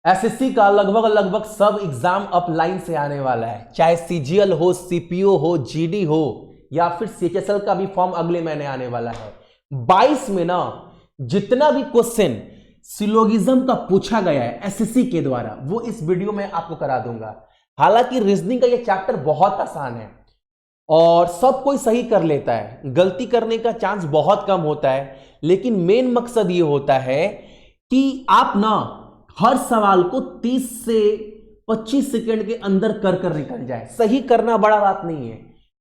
SSC का लगभग सब एग्जाम अप लाइन से आने वाला है, चाहे सीजीएल हो, सीपीओ हो, जीडी हो या फिर सीएचएसएल का भी फॉर्म अगले महीने आने वाला है। 22 में ना जितना भी क्वेश्चन सिलोगिज्म का पूछा गया है एसएससी के द्वारा वो इस वीडियो में आपको करा दूंगा। हालांकि रीजनिंग का ये चैप्टर बहुत आसान है और सब कोई सही कर लेता है, गलती करने का चांस बहुत कम होता है, लेकिन मेन मकसद ये होता है कि आप ना हर सवाल को 30 से 25 सेकंड के अंदर कर निकल जाए। सही करना बड़ा बात नहीं है,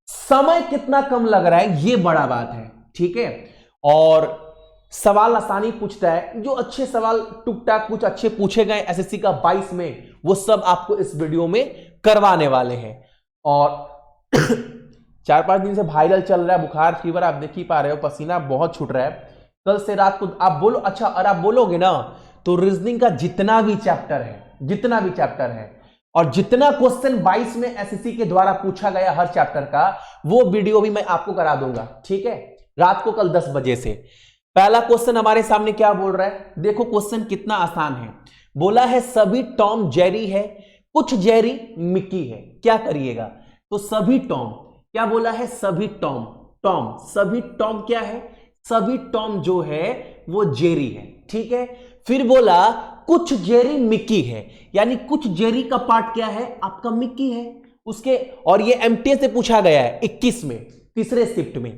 समय कितना कम लग रहा है ये बड़ा बात है, ठीक है। और सवाल आसानी पूछता है, जो अच्छे सवाल टुक टाक कुछ अच्छे पूछे गए एसएससी का 22 में वो सब आपको इस वीडियो में करवाने वाले हैं। और 4-5 दिन से वायरल चल रहा है बुखार फीवर, आप देख ही पा रहे हो, पसीना बहुत छूट रहा है। कल से रात को आप बोलो, अच्छा और आप बोलोगे ना तो रीजनिंग का जितना भी चैप्टर है और जितना क्वेश्चन 22 में एसएससी के द्वारा पूछा गया हर चैप्टर का वो वीडियो भी मैं आपको करा दूंगा, ठीक है, रात को कल 10 बजे से। पहला क्वेश्चन हमारे सामने क्या बोल रहा है, देखो क्वेश्चन कितना आसान है। बोला है सभी टॉम जेरी है, कुछ जेरी मिकी है, क्या करिएगा। तो सभी टॉम, क्या बोला है, सभी टॉम, सभी टॉम क्या है, सभी टॉम जो है वो जेरी है, ठीक है। फिर बोला कुछ जेरी मिकी है, यानी कुछ जेरी का पार्ट क्या है, आपका मिकी है उसके। और ये एमटीएस से पूछा गया है 21 में, तीसरे शिफ्ट में।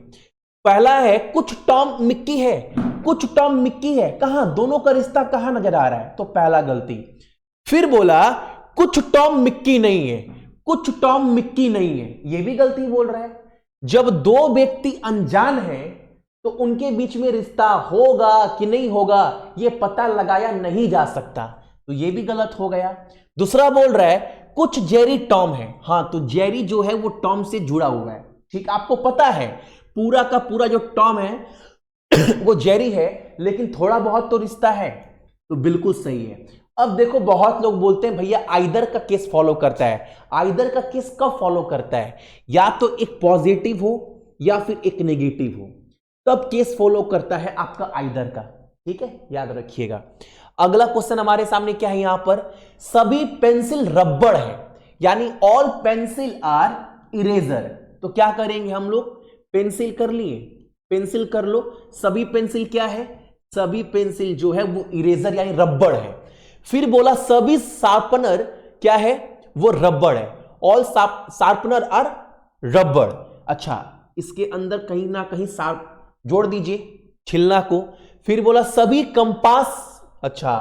पहला है कुछ टॉम मिक्की है, कुछ टॉम मिक्की है, कहां, दोनों का रिश्ता कहां नजर आ रहा है, तो पहला गलती। फिर बोला कुछ टॉम मिक्की नहीं है, कुछ टॉम मिक्की नहीं है, यह भी गलती बोल रहा है। जब दो व्यक्ति अनजान हैं तो उनके बीच में रिश्ता होगा कि नहीं होगा यह पता लगाया नहीं जा सकता, तो यह भी गलत हो गया। दूसरा बोल रहा है कुछ जेरी टॉम है, हां तो जेरी जो है वो टॉम से जुड़ा हुआ है, ठीक, आपको पता है पूरा का पूरा जो टॉम है वो जेरी है, लेकिन थोड़ा बहुत तो रिश्ता है, तो बिल्कुल सही है। अब देखो बहुत लोग बोलते हैं भैया आइदर का केस फॉलो करता है। आइदर का केस कब फॉलो करता है, या तो एक पॉजिटिव हो या फिर एक नेगेटिव हो, तब केस फॉलो करता है आपका आइदर का, ठीक है, याद रखिएगा। अगला क्वेश्चन हमारे सामने क्या है, यहां पर सभी पेंसिल रबड़ है, यानी ऑल पेंसिल आर इरेजर। तो क्या करेंगे हम लोग, पेंसिल कर लिए, पेंसिल कर लो, सभी पेंसिल क्या है, सभी पेंसिल जो है वो इरेजर यानी रबड़ है। फिर बोला सभी शार्पनर क्या है, वो रबड़ है, ऑल शार्पनर आर रबड़। अच्छा, इसके अंदर कहीं ना कहीं शार्प जोड़ दीजिए छिलना को। फिर बोला सभी कंपास, अच्छा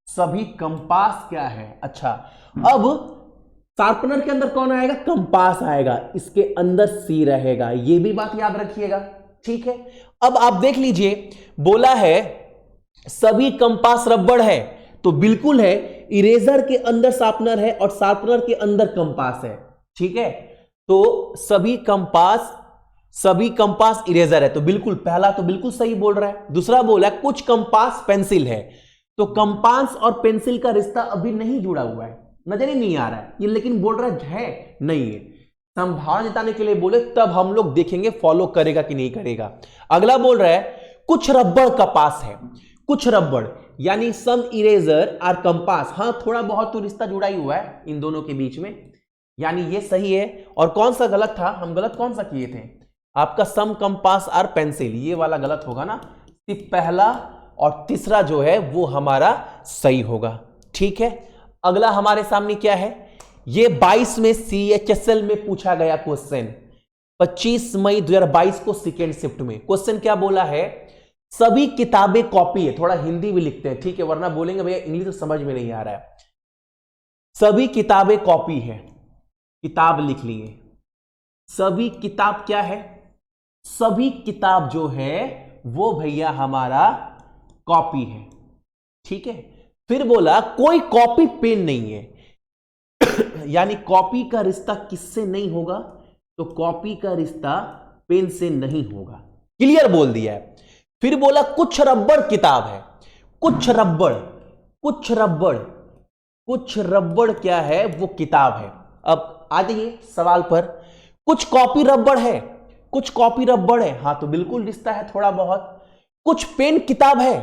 सभी कंपास क्या है, अच्छा अब शार्पनर के अंदर कौन आएगा, कंपास आएगा, इसके अंदर सी रहेगा, यह भी बात याद रखिएगा, ठीक है। अब आप देख लीजिए, बोला है सभी कंपास रबड़ है, तो बिल्कुल है, इरेजर के अंदर शार्पनर है और शार्पनर के अंदर कंपास है, ठीक है। तो सभी कंपास इरेजर है, तो बिल्कुल पहला तो बिल्कुल सही बोल रहा है। दूसरा बोला कुछ कंपास पेंसिल है, तो कंपास और पेंसिल का रिश्ता अभी नहीं जुड़ा हुआ है, नजर ही नहीं आ रहा है ये, लेकिन बोल रहा है नहीं है, संभावना जताने के लिए बोले, तब हम लोग देखेंगे फॉलो करेगा कि नहीं करेगा। अगला बोल रहा है कुछ रबड़ कपास है, कुछ रबड़ यानी सम इरेजर आर कंपास, हां थोड़ा बहुत तो रिश्ता जुड़ा ही हुआ है इन दोनों के बीच में, यानी ये सही है। और कौन सा गलत था, हम गलत कौन सा किए थे, आपका सम कंपास आर पेंसिल, ये वाला गलत होगा ना, सिर्फ पहला और तीसरा जो है वो हमारा सही होगा, ठीक है। अगला हमारे सामने क्या है, ये 22 में सीएचएसएल में पूछा गया क्वेश्चन, 25 मई 2022 को सेकेंड शिफ्ट में। क्वेश्चन क्या बोला है, सभी किताबें कॉपी है, थोड़ा हिंदी भी लिखते हैं, ठीक है, वरना बोलेंगे भैया इंग्लिश तो समझ में नहीं आ रहा है। सभी किताबें कॉपी है, किताब लिख लिए, सभी किताब क्या है, सभी किताब जो है वो भैया हमारा कॉपी है, ठीक है। फिर बोला कोई कॉपी पेन नहीं है यानी कॉपी का रिश्ता किससे नहीं होगा, तो कॉपी का रिश्ता पेन से नहीं होगा, क्लियर बोल दिया है। फिर बोला कुछ रबड़ किताब है, कुछ रबड़, कुछ रबड़, कुछ रबड़ क्या है, वो किताब है। अब आ जाइए सवाल पर, कुछ कॉपी रबड़ है, कुछ कॉपी रबड़ है, हां तो बिल्कुल रिश्ता है थोड़ा बहुत। कुछ पेन किताब है,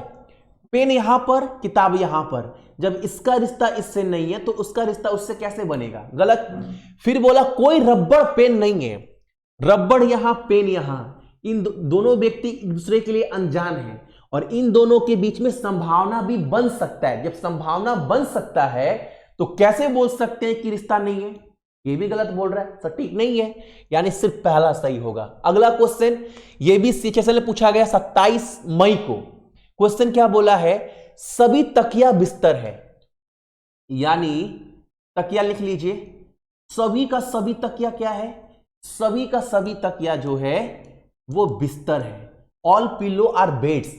पेन यहां पर, किताब यहां पर। जब इसका रिश्ता इससे नहीं है तो उसका रिश्ता उससे कैसे बनेगा? गलत। फिर बोला कोई रबड़ पेन नहीं है, रबड़ यहां पेन यहां, इन दोनों व्यक्ति एक दूसरे के लिए अनजान हैं और इन दोनों के बीच में संभावना भी बन सकता है। जब संभावना बन सकता है तो कैसे बोल सकते हैं कि रिश्ता नहीं है? ये भी गलत बोल रहा है, सटीक नहीं है, यानी सिर्फ पहला सही होगा। अगला क्वेश्चन ये भी सीएचएसएल में पूछा गया 27 मई को। क्वेश्चन क्या बोला है? सभी तकिया बिस्तर है, यानी तकिया लिख लीजिए, सभी का सभी तकिया क्या है? सभी का सभी तकिया जो है वो बिस्तर है। ऑल पिलो आर बेड्स,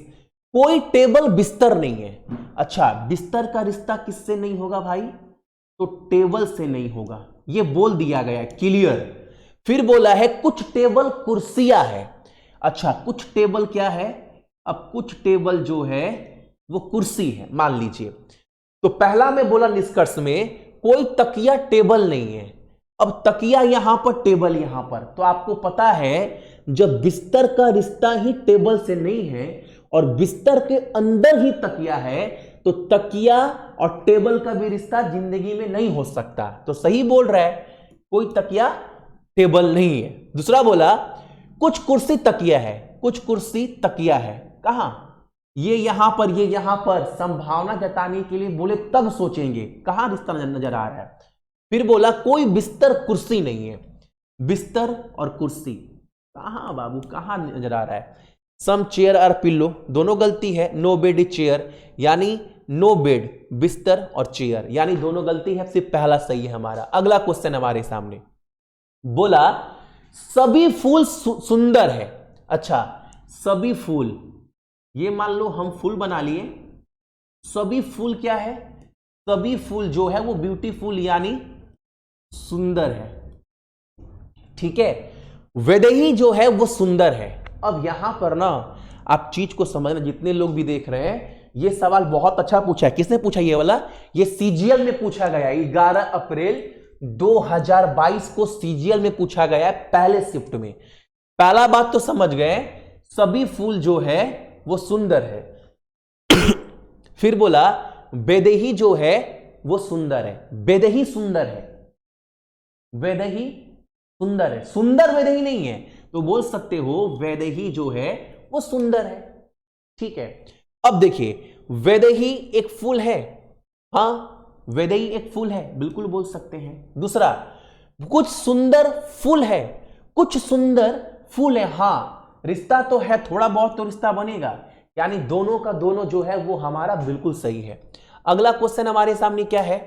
कोई टेबल बिस्तर नहीं है। अच्छा, बिस्तर का रिश्ता किससे नहीं होगा भाई? तो टेबल से नहीं होगा, ये बोल दिया गया क्लियर। फिर बोला है कुछ टेबल कुर्सियां है। अच्छा, कुछ टेबल क्या है? अब कुछ टेबल जो है वो कुर्सी है मान लीजिए। तो पहला में बोला निष्कर्ष में कोई तकिया टेबल नहीं है। अब तकिया यहां पर, टेबल यहां पर, तो आपको पता है जब बिस्तर का रिश्ता ही टेबल से नहीं है और बिस्तर के अंदर ही तकिया है तो तकिया और टेबल का भी रिश्ता जिंदगी में नहीं हो सकता। तो सही बोल रहा है, कोई तकिया टेबल नहीं है। दूसरा बोला कुछ कुर्सी तकिया है, कुछ कुर्सी तकिया है। कहां? ये यहां पर, ये यहां पर, संभावना जताने के लिए बोले तब सोचेंगे कहां रिश्ता नजर आ रहा है। फिर बोला कोई बिस्तर कुर्सी नहीं है, बिस्तर और कुर्सी कहां बाबू, कहां नजर आ रहा है? सम चेयर और पिल्लो, दोनों गलती है। नो बेड इज चेयर, यानी नो बेड बिस्तर और चेयर, यानी दोनों गलती है, सिर्फ पहला सही है हमारा। अगला क्वेश्चन हमारे सामने बोला सभी फूल सुंदर है। अच्छा, सभी फूल, ये मान लो हम फूल बना लिए, सभी फूल क्या है? सभी फूल जो है वो ब्यूटीफुल यानी सुंदर है, ठीक है। वैदेही जो है वो सुंदर है। अब यहां पर ना आप चीज को समझना, जितने लोग भी देख रहे हैं, ये सवाल बहुत अच्छा पूछा है। किसने पूछा ये वाला? ये सीजीएल में पूछा गया, 11 अप्रैल 2022 को सीजीएल में पूछा गया है, पहले शिफ्ट में। पहला बात तो समझ गए, सभी फूल जो है वो सुंदर है। फिर बोला वैदेही जो है वो सुंदर है, वैदेही सुंदर है, वैदेही सुंदर है, सुंदर वैदेही नहीं है, तो बोल सकते हो वैदेही जो है वो सुंदर है, ठीक है। अब देखिए वैदेही एक फूल है, हाँ वैदेही एक फूल है, बिल्कुल बोल सकते हैं। दूसरा, कुछ सुंदर फूल है, कुछ सुंदर फूल है, हाँ रिश्ता तो है, थोड़ा बहुत तो रिश्ता बनेगा, यानी दोनों का दोनों जो है वो हमारा बिल्कुल सही है। अगला क्वेश्चन हमारे सामने क्या है?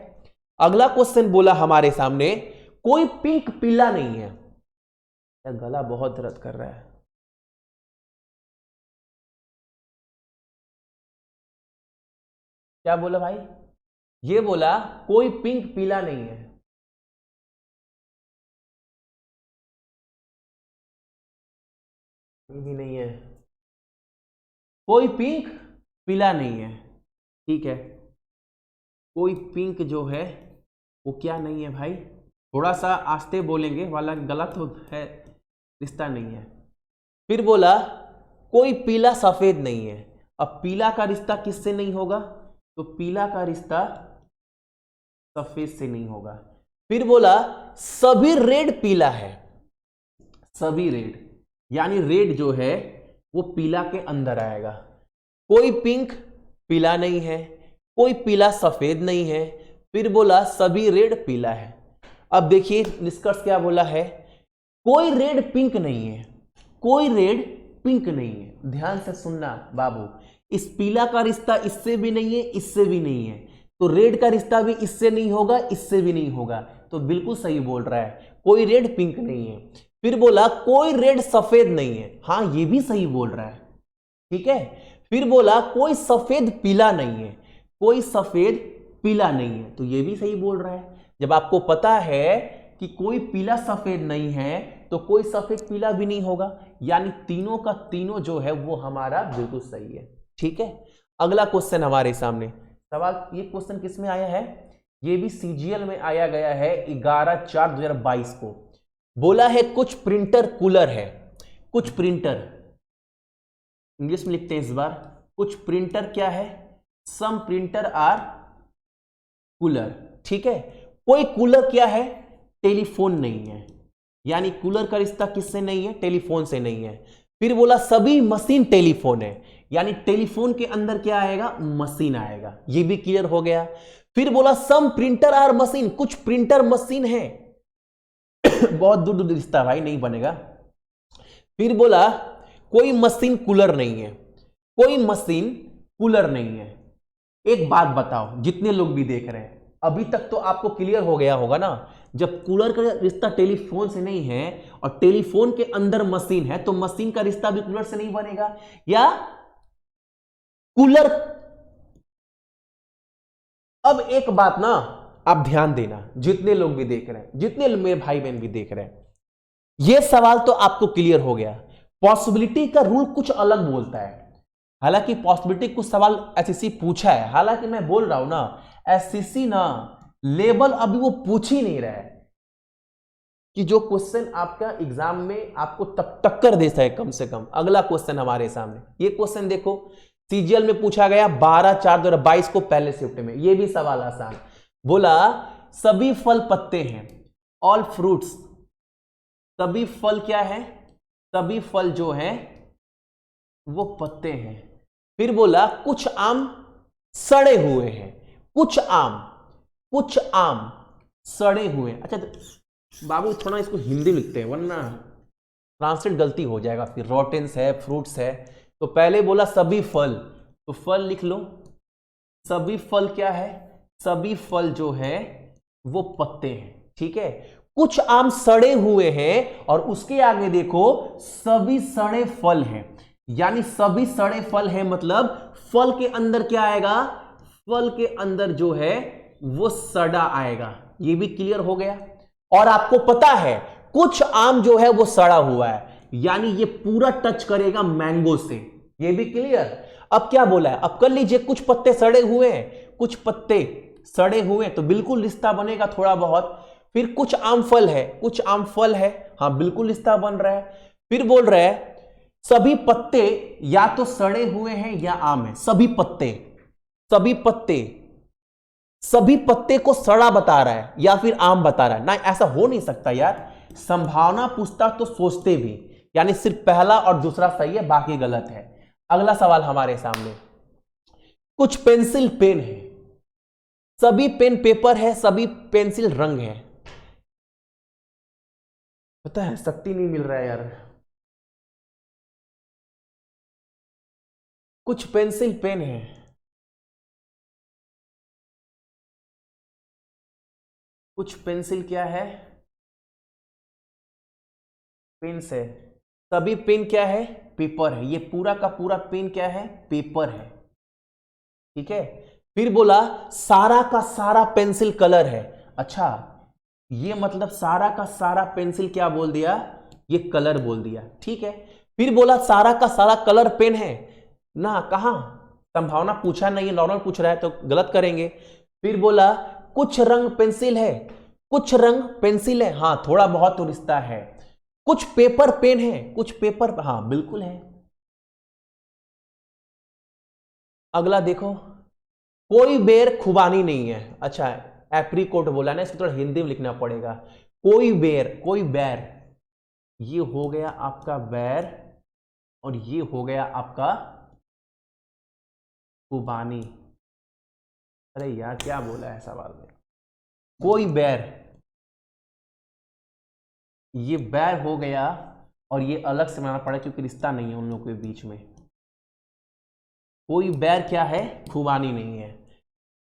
अगला क्वेश्चन बोला हमारे सामने कोई पिंक पीला नहीं है। गला बहुत दर्द कर रहा है। क्या बोला भाई? ये बोला कोई पिंक पीला नहीं है। ये भी नहीं है, कोई पिंक पीला नहीं है, ठीक है। कोई पिंक जो है वो क्या नहीं है भाई? थोड़ा सा आस्ते बोलेंगे वाला गलत है, रिश्ता नहीं है। फिर बोला कोई पीला सफेद नहीं है। अब पीला का रिश्ता किससे नहीं होगा? तो पीला का रिश्ता सफेद से नहीं होगा। फिर बोला सभी रेड पीला है, सभी रेड, यानी रेड जो है वो पीला के अंदर आएगा। कोई पिंक पीला नहीं है, कोई पीला सफेद नहीं है। फिर बोला सभी रेड पीला है। अब देखिए निष्कर्ष क्या बोला है, कोई रेड पिंक नहीं है, कोई रेड पिंक नहीं है। ध्यान से सुनना बाबू, इस पीला का रिश्ता इससे भी नहीं है, इससे भी नहीं है, तो रेड का रिश्ता भी इससे नहीं होगा, इससे भी नहीं होगा, तो बिल्कुल सही बोल रहा है, कोई रेड पिंक नहीं है। फिर बोला कोई रेड सफेद नहीं है, हाँ ये भी सही बोल रहा है, ठीक है। फिर बोला कोई सफेद पीला नहीं है, कोई सफेद पीला नहीं है, तो ये भी सही बोल रहा है। जब आपको पता है कि कोई पीला सफेद नहीं है तो कोई सफेद पीला भी नहीं होगा, यानी तीनों का तीनों जो है वो हमारा बिल्कुल सही है, ठीक है। अगला क्वेश्चन हमारे सामने सवाल, ये क्वेश्चन किस में आया है? ये भी सीजीएल में आया गया है 11/4/2022 को। बोला है कुछ प्रिंटर कूलर है, कुछ प्रिंटर, इंग्लिश में लिखते हैं इस बार, कुछ प्रिंटर क्या है? सम प्रिंटर आर कूलर। ठीक है, कोई कूलर क्या है, टेलीफोन नहीं है, यानी कूलर का रिश्ता किससे नहीं है, टेलीफोन से नहीं है। फिर बोला सभी मशीन टेलीफोन है, यानी टेलीफोन के अंदर क्या आएगा, मशीन आएगा, ये भी क्लियर हो गया। फिर बोला सम प्रिंटर आर मशीन, कुछ प्रिंटर मशीन है बहुत दूर दूर रिश्ता भाई, नहीं बनेगा। फिर बोला कोई मशीन कूलर नहीं है, कोई मशीन कूलर नहीं है। एक बात बताओ, जितने लोग भी देख रहे हैं, अभी तक तो आपको क्लियर हो गया होगा ना, जब कूलर का रिश्ता टेलीफोन से नहीं है और टेलीफोन के अंदर मशीन है, तो मशीन का रिश्ता भी कूलर से नहीं बनेगा, या कूलर। अब एक बात ना आप ध्यान देना, जितने लोग भी देख रहे हैं, जितने मेरे भाई बहन भी देख रहे हैं, यह सवाल तो आपको क्लियर हो गया। पॉसिबिलिटी का रूल कुछ अलग बोलता है, हालांकि पॉसिबिलिटी कुछ सवाल एसएससी पूछा है, हालांकि मैं बोल रहा हूं ना, एसएससी ना लेवल अभी वो पूछ ही नहीं रहा है कि जो क्वेश्चन आपका एग्जाम में आपको तब टक्कर दे सके कम से कम। अगला क्वेश्चन हमारे सामने, ये क्वेश्चन देखो, सीजीएल में पूछा गया 12/4/2022 को पहले शिफ्ट में, ये भी सवाल आसान। बोला सभी फल पत्ते हैं, ऑल फ्रूट्स, सभी फल क्या है, सभी फल जो है वो पत्ते हैं। फिर बोला कुछ आम सड़े हुए हैं, कुछ आम सड़े हुए हैं। अच्छा बाबू थोड़ा इसको हिंदी लिखते हैं वरना ट्रांसलेट गलती हो जाएगा, फिर रोटेंस है, फ्रूट्स है। तो पहले बोला सभी फल, तो फल लिख लो, सभी फल क्या है, सभी फल जो है वो पत्ते हैं। ठीक है, कुछ आम सड़े हुए हैं और उसके आगे देखो सभी सड़े फल हैं, यानी सभी सड़े फल हैं, मतलब फल के अंदर क्या आएगा, फल के अंदर जो है वो सड़ा आएगा। ये भी क्लियर हो गया। और आपको पता है कुछ आम जो है वो सड़ा हुआ है, यानी ये पूरा टच करेगा मैंगो से, ये भी क्लियर। अब क्या बोला है, अब कर लीजिए कुछ पत्ते सड़े हुए हैं, कुछ पत्ते सड़े हुए हैं, तो बिल्कुल रिश्ता बनेगा थोड़ा बहुत। फिर कुछ आम फल है, कुछ आम फल है, हाँ बिल्कुल रिश्ता बन रहा है। फिर बोल रहे हैं सभी पत्ते या तो सड़े हुए हैं या आम है, सभी पत्ते, सभी पत्ते, सभी पत्ते को सड़ा बता रहा है या फिर आम बता रहा है ना, ऐसा हो नहीं सकता यार। संभावना पूछता तो सोचते भी, यानी सिर्फ पहला और दूसरा सही है, बाकी गलत है। अगला सवाल हमारे सामने, कुछ पेंसिल पेन है, सभी पेन पेपर है, सभी पेंसिल रंग है। पता है शक्ति नहीं मिल रहा है यार। कुछ पेंसिल पेन है, कुछ पेंसिल क्या है, पेन से, सभी पेन क्या है, पेपर है। ये पूरा का पूरा पेन क्या है, पेपर है। ठीक है, फिर बोला सारा का सारा पेंसिल कलर है। अच्छा ये मतलब सारा का सारा पेंसिल क्या बोल दिया, ये कलर बोल दिया। ठीक है, फिर बोला सारा का सारा कलर पेन है ना, कहां संभावना पूछा नहीं है, नॉर्मल पूछ रहा है तो गलत करेंगे। फिर बोला कुछ रंग पेंसिल है, कुछ रंग पेंसिल है, हाँ थोड़ा बहुत तो रिश्ता है। कुछ पेपर पेन है, कुछ पेपर, हाँ बिल्कुल है। अगला देखो, कोई बेर खुबानी नहीं है। अच्छा एप्रीकोट बोला ना, इसको थोड़ा हिंदी में लिखना पड़ेगा। कोई बेर, कोई बैर, ये हो गया आपका बैर और ये हो गया आपका खुबानी। अरे यार क्या बोला है सवाल में, कोई बैर, ये बैर हो गया और ये अलग से बनाना पड़ा क्योंकि रिश्ता नहीं है उन लोगों के बीच में। कोई बैर क्या है, खुबानी नहीं है।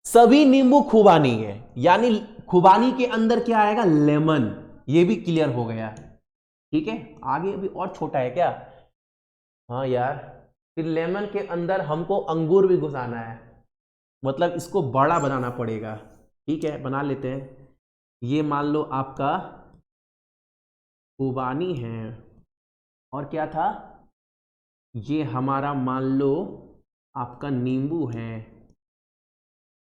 सभी नींबू खुबानी है, यानी खुबानी के अंदर क्या आएगा, लेमन, ये भी क्लियर हो गया। ठीक है, आगे अभी और छोटा है क्या, हाँ यार, फिर लेमन के अंदर हमको अंगूर भी घुसाना है, मतलब इसको बड़ा बनाना पड़ेगा। ठीक है बना लेते हैं, ये मान लो आपका खुबानी है और क्या था, ये हमारा मान लो आपका नींबू है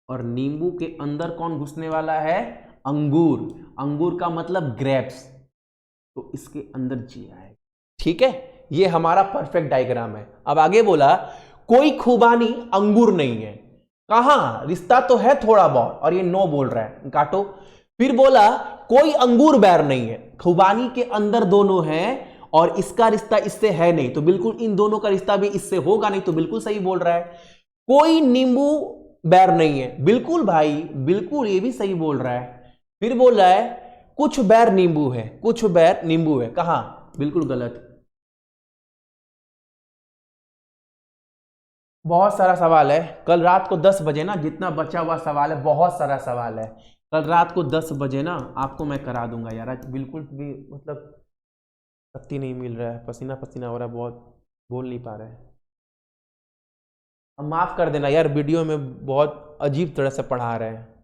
और नींबू के अंदर कौन घुसने वाला है, अंगूर, अंगूर का मतलब ग्रेप्स, तो इसके अंदर जी आएगा। ठीक है, ये हमारा परफेक्ट डायग्राम है। अब आगे बोला कोई खुबानी अंगूर नहीं है, कहां, रिश्ता तो है थोड़ा बहुत, और ये नो बोल रहा है, काटो। फिर बोला कोई अंगूर बैर नहीं है, खुबानी के अंदर दोनों हैं और इसका रिश्ता इससे है नहीं, तो बिल्कुल इन दोनों का रिश्ता भी इससे होगा नहीं, तो बिल्कुल सही बोल रहा है। कोई नींबू बैर नहीं है, बिल्कुल भाई बिल्कुल, ये भी सही बोल रहा है। फिर बोल रहा है कुछ बैर नींबू है, कुछ बैर नींबू है, कहां, बिल्कुल गलत। बहुत सारा सवाल है, कल रात को 10 बजे ना, जितना बचा हुआ सवाल है, बहुत सारा सवाल है, कल रात को 10 बजे ना आपको मैं करा दूंगा यार। आज बिल्कुल भी मतलब शक्ति नहीं मिल रहा है, पसीना पसीना हो रहा है बहुत, बोल नहीं पा रहे हैं। अब माफ़ कर देना यार, वीडियो में बहुत अजीब तरह से पढ़ा रहे हैं।